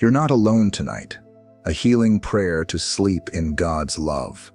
You're not alone tonight. A healing prayer to sleep in God's love.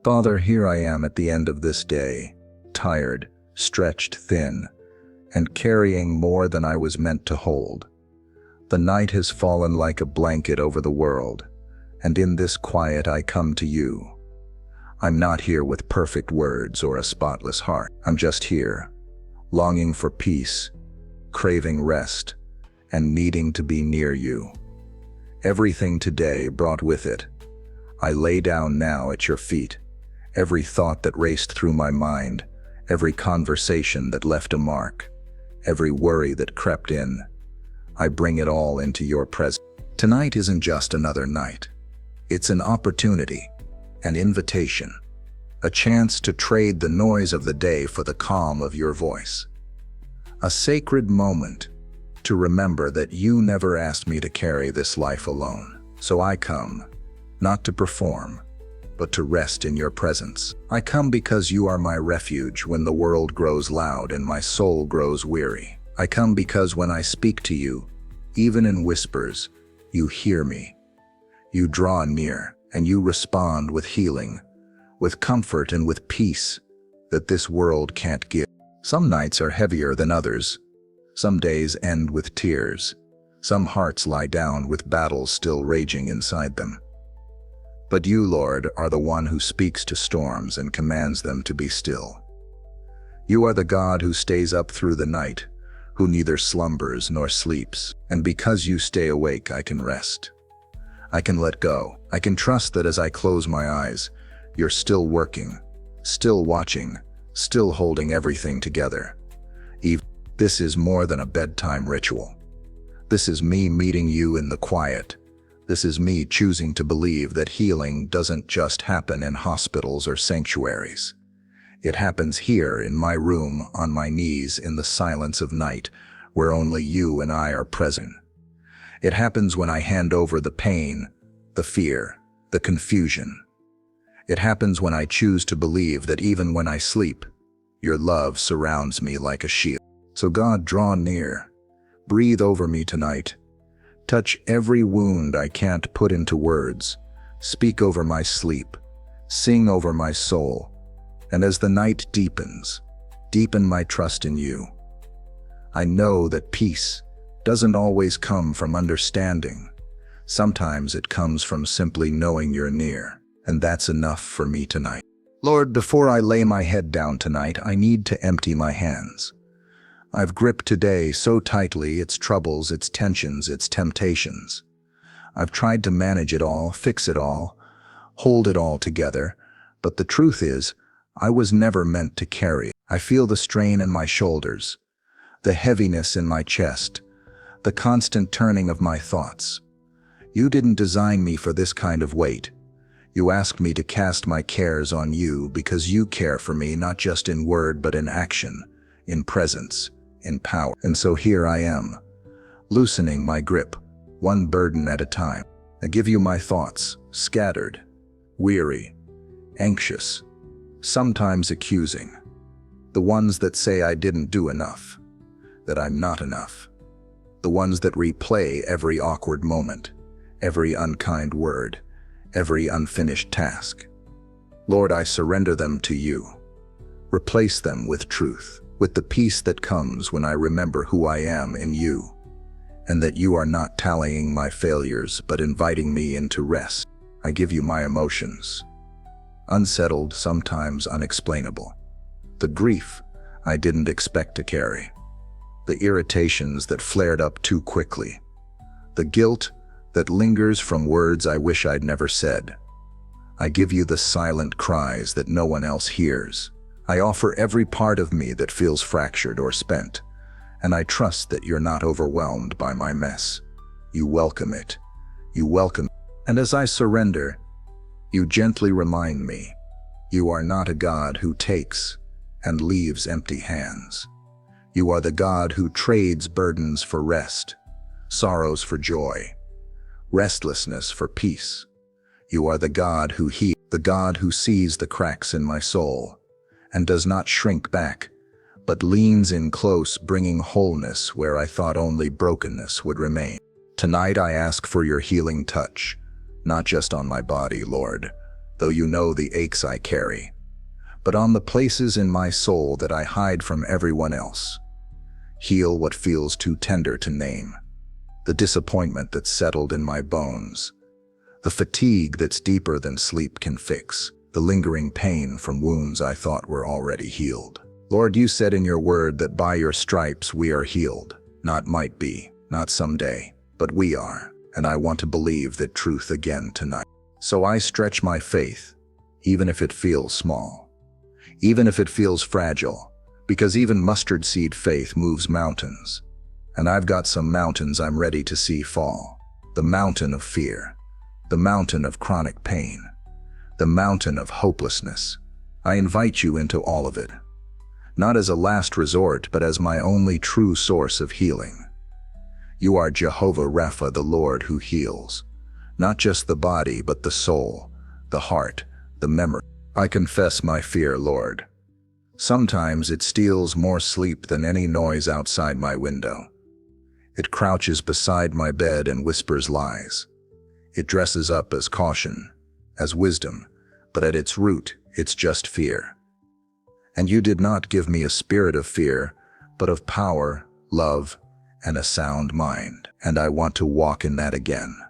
Father, here I am at the end of this day, tired, stretched thin, and carrying more than I was meant to hold. The night has fallen like a blanket over the world, and in this quiet I come to you. I'm not here with perfect words or a spotless heart. I'm just here, longing for peace, craving rest, and needing to be near you. Everything today brought with it. I lay down now at your feet. Every thought that raced through my mind, every conversation that left a mark, every worry that crept in, I bring it all into your presence. Tonight isn't just another night. It's an opportunity, an invitation, a chance to trade the noise of the day for the calm of your voice. A sacred moment to remember that you never asked me to carry this life alone. So I come, not to perform, but to rest in your presence. I come because you are my refuge when the world grows loud and my soul grows weary. I come because when I speak to you, even in whispers, you hear me. You draw near and you respond with healing, with comfort and with peace that this world can't give. Some nights are heavier than others. Some days end with tears. Some hearts lie down with battles still raging inside them. But you, Lord, are the one who speaks to storms and commands them to be still. You are the God who stays up through the night, who neither slumbers nor sleeps. And because you stay awake, I can rest. I can let go. I can trust that as I close my eyes, you're still working, still watching, still holding everything together. This is more than a bedtime ritual. This is me meeting you in the quiet. This is me choosing to believe that healing doesn't just happen in hospitals or sanctuaries. It happens here in my room, on my knees, in the silence of night, where only you and I are present. It happens when I hand over the pain, the fear, the confusion. It happens when I choose to believe that even when I sleep, your love surrounds me like a shield. So God, draw near. Breathe over me tonight. Touch every wound I can't put into words. Speak over my sleep. Sing over my soul. And as the night deepens, deepen my trust in you. I know that peace doesn't always come from understanding. Sometimes it comes from simply knowing you're near, and that's enough for me tonight. Lord, before I lay my head down tonight, I need to empty my hands. I've gripped today so tightly its troubles, its tensions, its temptations. I've tried to manage it all, fix it all, hold it all together, but the truth is, I was never meant to carry it. I feel the strain in my shoulders, the heaviness in my chest, the constant turning of my thoughts. You didn't design me for this kind of weight. You asked me to cast my cares on you because you care for me not just in word but in action, in presence, in power. And so here I am, loosening my grip, one burden at a time. I give you my thoughts, scattered, weary, anxious, sometimes accusing. The ones that say I didn't do enough, that I'm not enough. The ones that replay every awkward moment, every unkind word, every unfinished task. Lord, I surrender them to you. Replace them with truth, with the peace that comes when I remember who I am in you, and that you are not tallying my failures but inviting me into rest. I give you my emotions, unsettled, sometimes unexplainable. The grief I didn't expect to carry, the irritations that flared up too quickly, the guilt that lingers from words I wish I'd never said. I give you the silent cries that no one else hears. I offer every part of me that feels fractured or spent, and I trust that you're not overwhelmed by my mess. You welcome it. You welcome it. And as I surrender, you gently remind me, you are not a God who takes and leaves empty hands. You are the God who trades burdens for rest, sorrows for joy, restlessness for peace. You are the God who heals, the God who sees the cracks in my soul and does not shrink back, but leans in close, bringing wholeness where I thought only brokenness would remain. Tonight I ask for your healing touch, not just on my body, Lord, though you know the aches I carry, but on the places in my soul that I hide from everyone else. Heal what feels too tender to name, the disappointment that's settled in my bones, the fatigue that's deeper than sleep can fix, the lingering pain from wounds I thought were already healed. Lord, you said in your word that by your stripes we are healed. Not might be, not someday, but we are, and I want to believe that truth again tonight. So I stretch my faith, even if it feels small, even if it feels fragile, because even mustard seed faith moves mountains. And I've got some mountains I'm ready to see fall. The mountain of fear, the mountain of chronic pain, the mountain of hopelessness. I invite you into all of it, not as a last resort, but as my only true source of healing. You are Jehovah Rapha, the Lord who heals, not just the body, but the soul, the heart, the memory. I confess my fear, Lord. Sometimes it steals more sleep than any noise outside my window. It crouches beside my bed and whispers lies. It dresses up as caution, as wisdom, but at its root, it's just fear. And you did not give me a spirit of fear, but of power, love, and a sound mind. And I want to walk in that again.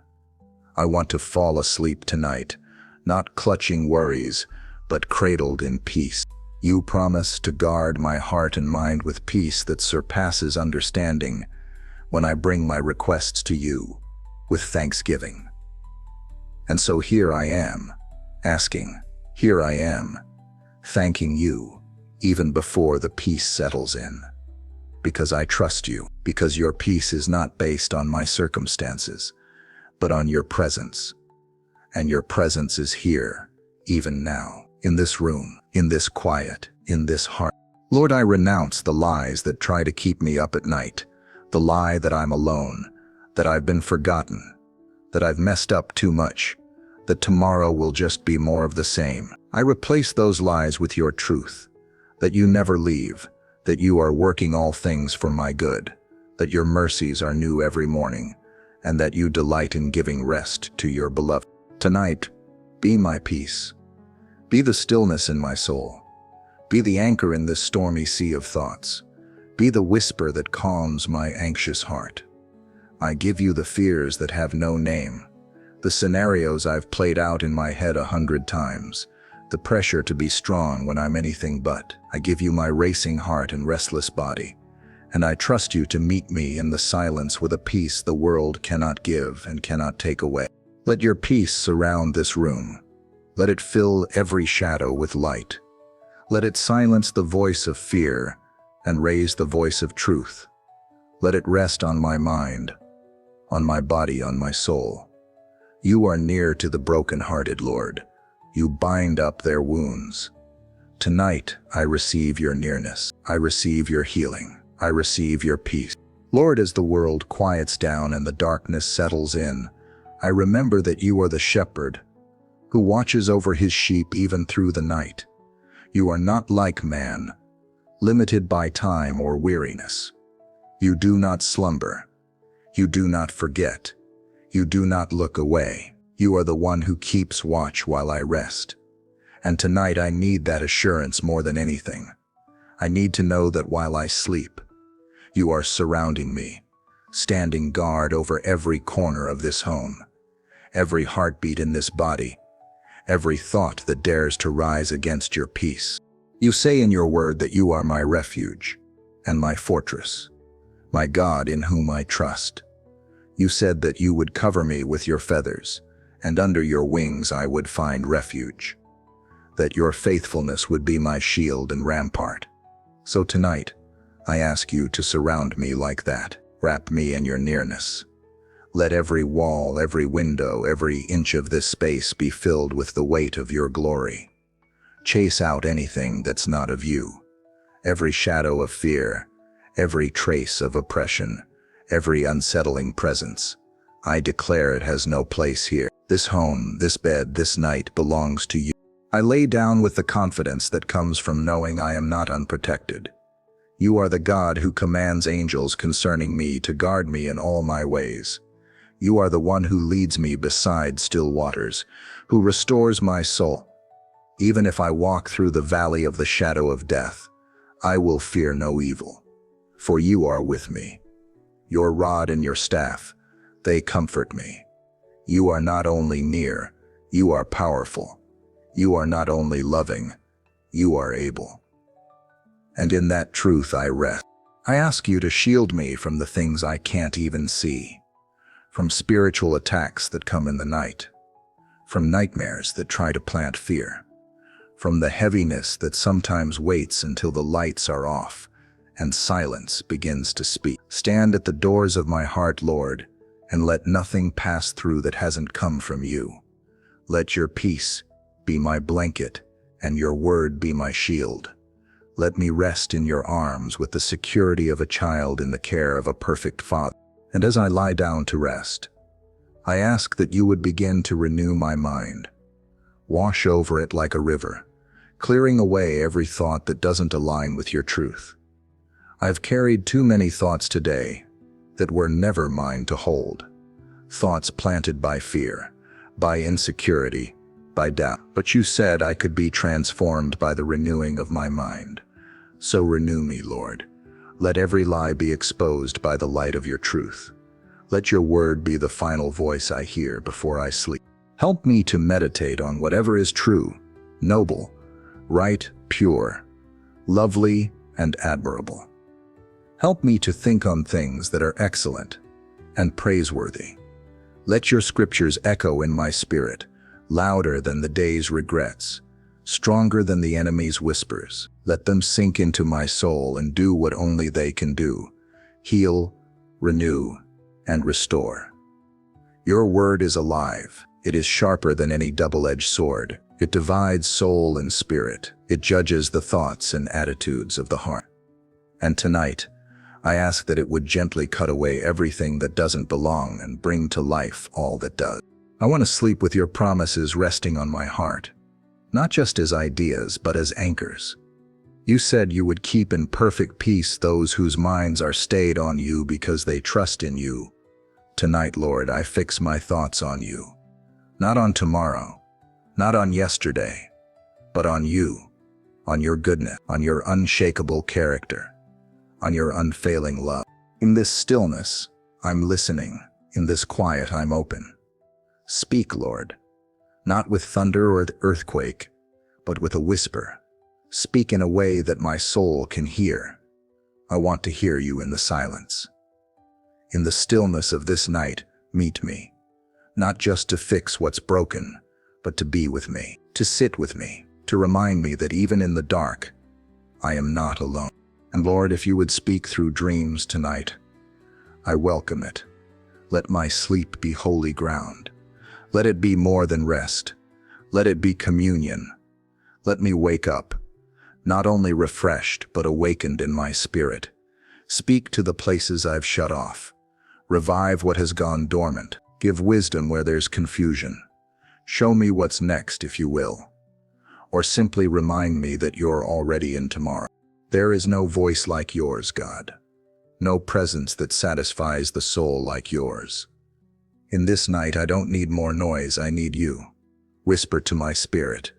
I want to fall asleep tonight, not clutching worries, but cradled in peace. You promise to guard my heart and mind with peace that surpasses understanding when I bring my requests to you with thanksgiving. And so here I am, asking, here I am, thanking you, even before the peace settles in. Because I trust you, because your peace is not based on my circumstances, but on your presence. And your presence is here, even now, in this room, in this quiet, in this heart. Lord, I renounce the lies that try to keep me up at night, the lie that I'm alone, that I've been forgotten, that I've messed up too much, that tomorrow will just be more of the same. I replace those lies with your truth, that you never leave, that you are working all things for my good, that your mercies are new every morning, and that you delight in giving rest to your beloved. Tonight, be my peace. Be the stillness in my soul. Be the anchor in this stormy sea of thoughts. Be the whisper that calms my anxious heart. I give you the fears that have no name, the scenarios I've played out in my head 100 times, the pressure to be strong when I'm anything but. I give you my racing heart and restless body, and I trust you to meet me in the silence with a peace the world cannot give and cannot take away. Let your peace surround this room. Let it fill every shadow with light. Let it silence the voice of fear and raise the voice of truth. Let it rest on my mind, on my body, on my soul. You are near to the brokenhearted, Lord. You bind up their wounds. Tonight, I receive your nearness. I receive your healing. I receive your peace. Lord, as the world quiets down and the darkness settles in, I remember that you are the shepherd who watches over his sheep even through the night. You are not like man, limited by time or weariness. You do not slumber. You do not forget. You do not look away. You are the one who keeps watch while I rest. And tonight I need that assurance more than anything. I need to know that while I sleep, you are surrounding me, standing guard over every corner of this home, every heartbeat in this body, every thought that dares to rise against your peace. You say in your word that you are my refuge and my fortress, my God in whom I trust. You said that you would cover me with your feathers, and under your wings I would find refuge, that your faithfulness would be my shield and rampart. So tonight, I ask you to surround me like that. Wrap me in your nearness. Let every wall, every window, every inch of this space be filled with the weight of your glory. Chase out anything that's not of you, every shadow of fear, every trace of oppression, every unsettling presence. I declare it has no place here. This home, this bed, this night belongs to you. I lay down with the confidence that comes from knowing I am not unprotected. You are the God who commands angels concerning me to guard me in all my ways. You are the one who leads me beside still waters, who restores my soul. Even if I walk through the valley of the shadow of death, I will fear no evil, for you are with me. Your rod and your staff, they comfort me. You are not only near, you are powerful. You are not only loving, you are able. And in that truth I rest. I ask you to shield me from the things I can't even see, from spiritual attacks that come in the night, from nightmares that try to plant fear, from the heaviness that sometimes waits until the lights are off and silence begins to speak. Stand at the doors of my heart, Lord, and let nothing pass through that hasn't come from you. Let your peace be my blanket and your word be my shield. Let me rest in your arms with the security of a child in the care of a perfect Father. And as I lie down to rest, I ask that you would begin to renew my mind. Wash over it like a river, clearing away every thought that doesn't align with your truth. I've carried too many thoughts today that were never mine to hold. Thoughts planted by fear, by insecurity, by doubt. But you said I could be transformed by the renewing of my mind. So renew me, Lord. Let every lie be exposed by the light of your truth. Let your word be the final voice I hear before I sleep. Help me to meditate on whatever is true, noble, right, pure, lovely, and admirable. Help me to think on things that are excellent and praiseworthy. Let your scriptures echo in my spirit, louder than the day's regrets, stronger than the enemy's whispers. Let them sink into my soul and do what only they can do: heal, renew, and restore. Your word is alive. It is sharper than any double-edged sword. It divides soul and spirit. It judges the thoughts and attitudes of the heart. And tonight, I ask that it would gently cut away everything that doesn't belong and bring to life all that does. I want to sleep with your promises resting on my heart, not just as ideas, but as anchors. You said you would keep in perfect peace those whose minds are stayed on you because they trust in you. Tonight, Lord, I fix my thoughts on you, not on tomorrow, not on yesterday, but on you, on your goodness, on your unshakable character, on your unfailing love. In this stillness, I'm listening. In this quiet, I'm open. Speak, Lord, not with thunder or the earthquake, but with a whisper. Speak in a way that my soul can hear. I want to hear you in the silence. In the stillness of this night, meet me, not just to fix what's broken, but to be with me, to sit with me, to remind me that even in the dark, I am not alone. And Lord, if you would speak through dreams tonight, I welcome it. Let my sleep be holy ground. Let it be more than rest. Let it be communion. Let me wake up, not only refreshed, but awakened in my spirit. Speak to the places I've shut off. Revive what has gone dormant. Give wisdom where there's confusion. Show me what's next, if you will. Or simply remind me that you're already in tomorrow. There is no voice like yours, God. No presence that satisfies the soul like yours. In this night, I don't need more noise, I need you. Whisper to my spirit.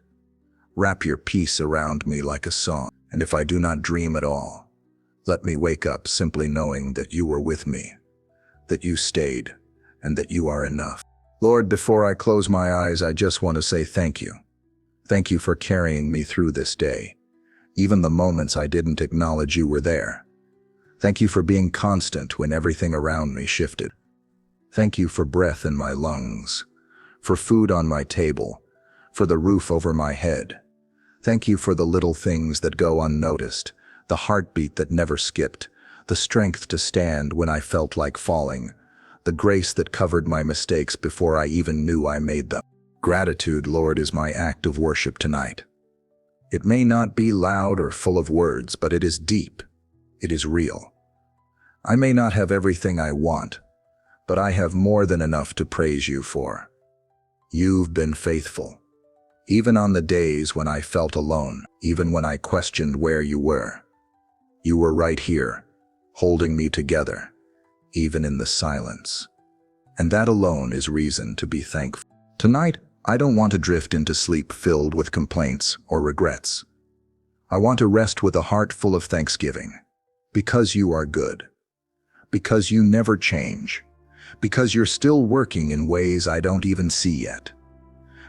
Wrap your peace around me like a song. And if I do not dream at all, let me wake up simply knowing that you were with me, that you stayed, and that you are enough. Lord, before I close my eyes, I just want to say thank you. Thank you for carrying me through this day, even the moments I didn't acknowledge you were there. Thank you for being constant when everything around me shifted. Thank you for breath in my lungs, for food on my table, for the roof over my head. Thank you for the little things that go unnoticed, the heartbeat that never skipped, the strength to stand when I felt like falling, the grace that covered my mistakes before I even knew I made them. Gratitude, Lord, is my act of worship tonight. It may not be loud or full of words, but it is deep. It is real. I may not have everything I want, but I have more than enough to praise you for. You've been faithful. Even on the days when I felt alone, even when I questioned where you were right here, holding me together, even in the silence. And that alone is reason to be thankful. Tonight, I don't want to drift into sleep filled with complaints or regrets. I want to rest with a heart full of thanksgiving. Because you are good. Because you never change. Because you're still working in ways I don't even see yet.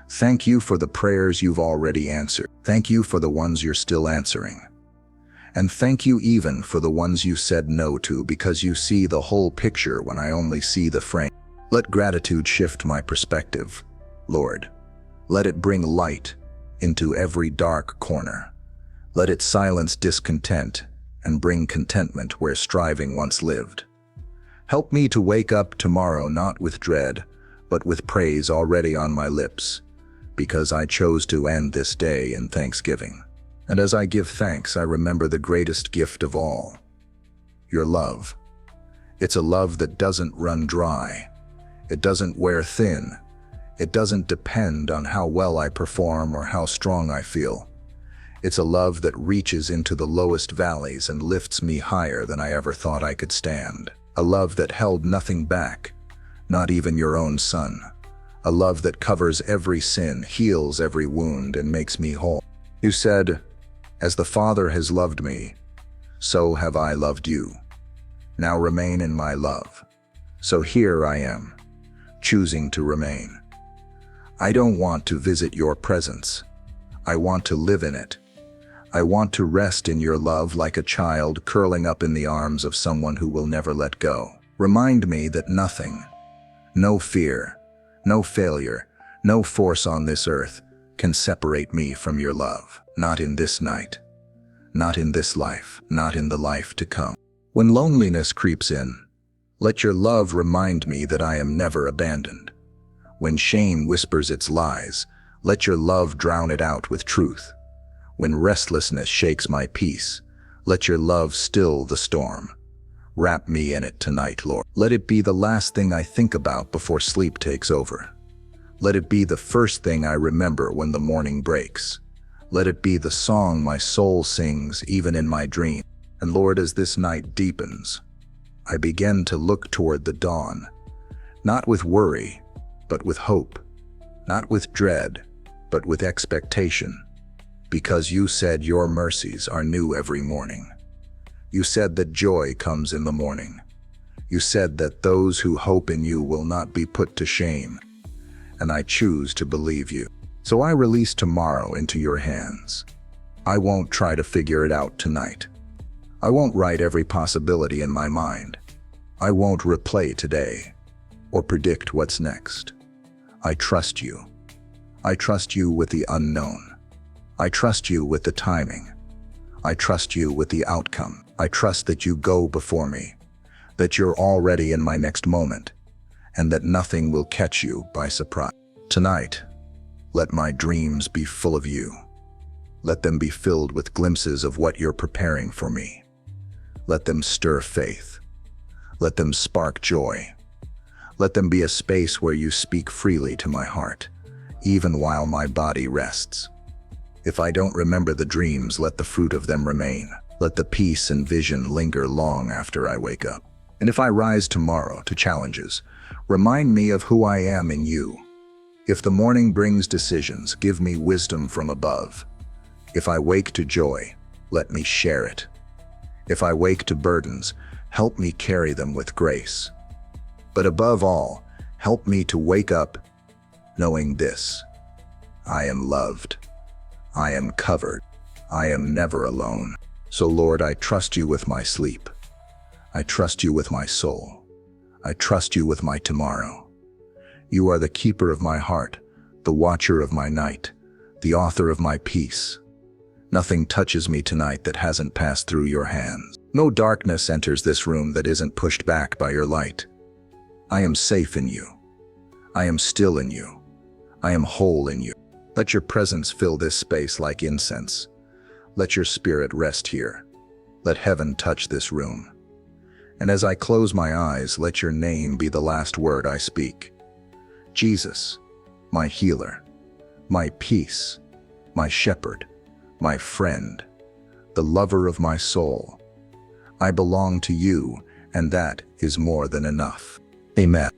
Thank you for the prayers you've already answered. Thank you for the ones you're still answering. And thank you even for the ones you said no to, because you see the whole picture when I only see the frame. Let gratitude shift my perspective, Lord. Let it bring light into every dark corner. Let it silence discontent and bring contentment where striving once lived. Help me to wake up tomorrow not with dread, but with praise already on my lips, because I chose to end this day in thanksgiving. And as I give thanks, I remember the greatest gift of all, your love. It's a love that doesn't run dry. It doesn't wear thin. It doesn't depend on how well I perform or how strong I feel. It's a love that reaches into the lowest valleys and lifts me higher than I ever thought I could stand. A love that held nothing back, not even your own son. A love that covers every sin, heals every wound, and makes me whole. You said, "As the Father has loved me, so have I loved you. Now remain in my love." So here I am, choosing to remain. I don't want to visit your presence. I want to live in it. I want to rest in your love like a child curling up in the arms of someone who will never let go. Remind me that nothing, no fear, no failure, no force on this earth can separate me from your love. Not in this night, not in this life, not in the life to come. When loneliness creeps in, let your love remind me that I am never abandoned. When shame whispers its lies, let your love drown it out with truth. When restlessness shakes my peace, let your love still the storm. Wrap me in it tonight, Lord. Let it be the last thing I think about before sleep takes over. Let it be the first thing I remember when the morning breaks. Let it be the song my soul sings even in my dream. And Lord, as this night deepens, I begin to look toward the dawn, not with worry, but with hope, not with dread, but with expectation. Because you said your mercies are new every morning. You said that joy comes in the morning. You said that those who hope in you will not be put to shame. And I choose to believe you. So I release tomorrow into your hands. I won't try to figure it out tonight. I won't write every possibility in my mind. I won't replay today or predict what's next. I trust you. I trust you with the unknown. I trust you with the timing. I trust you with the outcome. I trust that you go before me, that you're already in my next moment, and that nothing will catch you by surprise. Tonight, let my dreams be full of you. Let them be filled with glimpses of what you're preparing for me. Let them stir faith. Let them spark joy. Let them be a space where you speak freely to my heart, even while my body rests. If I don't remember the dreams, let the fruit of them remain. Let the peace and vision linger long after I wake up. And if I rise tomorrow to challenges, remind me of who I am in you. If the morning brings decisions, give me wisdom from above. If I wake to joy, let me share it. If I wake to burdens, help me carry them with grace. But above all, help me to wake up knowing this: I am loved. I am covered. I am never alone. So Lord, I trust you with my sleep. I trust you with my soul. I trust you with my tomorrow. You are the keeper of my heart, the watcher of my night, the author of my peace. Nothing touches me tonight that hasn't passed through your hands. No darkness enters this room that isn't pushed back by your light. I am safe in you. I am still in you. I am whole in you. Let your presence fill this space like incense. Let your spirit rest here. Let heaven touch this room. And as I close my eyes, let your name be the last word I speak. Jesus, my healer, my peace, my shepherd, my friend, the lover of my soul. I belong to you, and that is more than enough. Amen.